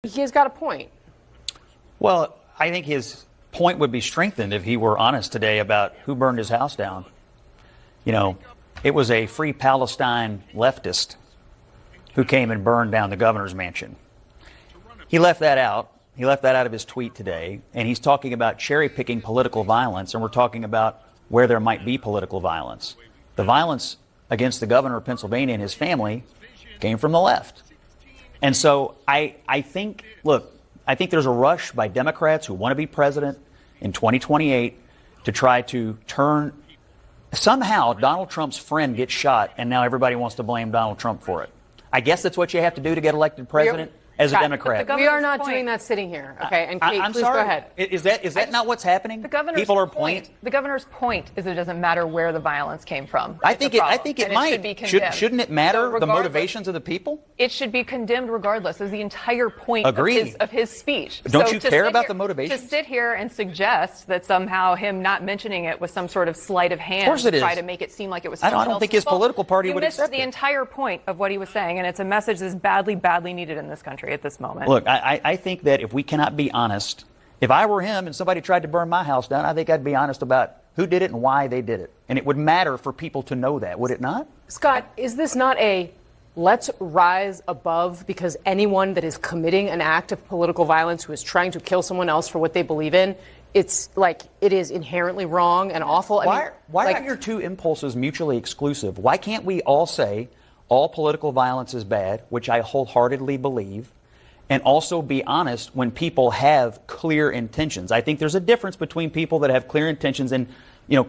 He's got a point. Well, I think his point would be strengthened if he were honest today about who burned his house down. You know, it was a Free Palestine leftist who came and burned down the governor's mansion. He left that out. He left that out of his tweet today, and he's talking about cherry-picking political violence, and we're talking about where there might be political violence. The violence against the governor of Pennsylvania and his family came from the left. And so I think, look, I think there's a rush by Democrats who want to be president in 2028 to try to turn, somehow Donald Trump's friend gets shot, and now everybody wants to blame Donald Trump for it. I guess that's what you have to do to get elected president as a Democrat. We are not doing that sitting here, okay? And Kate, I'm please sorry. Go ahead. Is that not what's happening? People are pointing. The governor's point is that it doesn't matter where the violence came from. I think it might. Shouldn't it matter the motivations of the people? It should be condemned regardless. Is the entire point of his speech. Don't you care about the motivations? To sit here and suggest that somehow him not mentioning it was some sort of sleight of hand to try to make it seem like it was someone else's I don't think his political party would accept it. You missed the entire point of what he was saying, and it's a message that's badly, badly needed in this country at this moment. Look, I think that if we cannot be honest, if I were him and somebody tried to burn my house down, I think I'd be honest about who did it and why they did it. And it would matter for people to know that, would it not? Scott, is this not a let's rise above because anyone that is committing an act of political violence who is trying to kill someone else for what they believe in, it's like it is inherently wrong and awful? Why are your two impulses mutually exclusive? Why can't we all say all political violence is bad, which I wholeheartedly believe, and also be honest when people have clear intentions? I think there's a difference between people that have clear intentions and,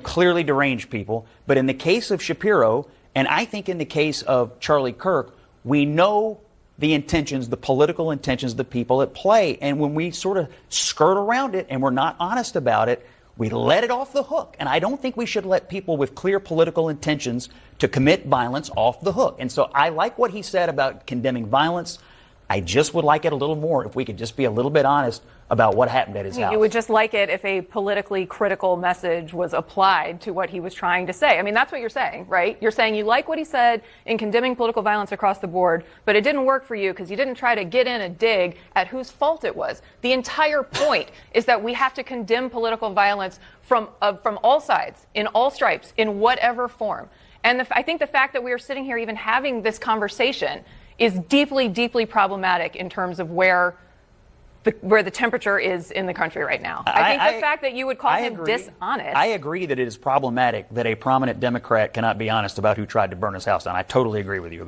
clearly deranged people. But in the case of Shapiro, and I think in the case of Charlie Kirk, we know the intentions, the political intentions of the people at play. And when we sort of skirt around it and we're not honest about it, we let it off the hook. And I don't think we should let people with clear political intentions to commit violence off the hook. And so I like what he said about condemning violence. I just would like it a little more if we could just be a little bit honest about what happened at his house. You would just like it if a politically critical message was applied to what he was trying to say. I mean, that's what you're saying, right? You're saying you like what he said in condemning political violence across the board, but it didn't work for you because you didn't try to get in a dig at whose fault it was. The entire point is that we have to condemn political violence from all sides, in all stripes, in whatever form. And I think the fact that we are sitting here even having this conversation is deeply, deeply problematic in terms of where the temperature is in the country right now. I think the fact that you would call him dishonest. I agree that it is problematic that a prominent Democrat cannot be honest about who tried to burn his house down. I totally agree with you about that.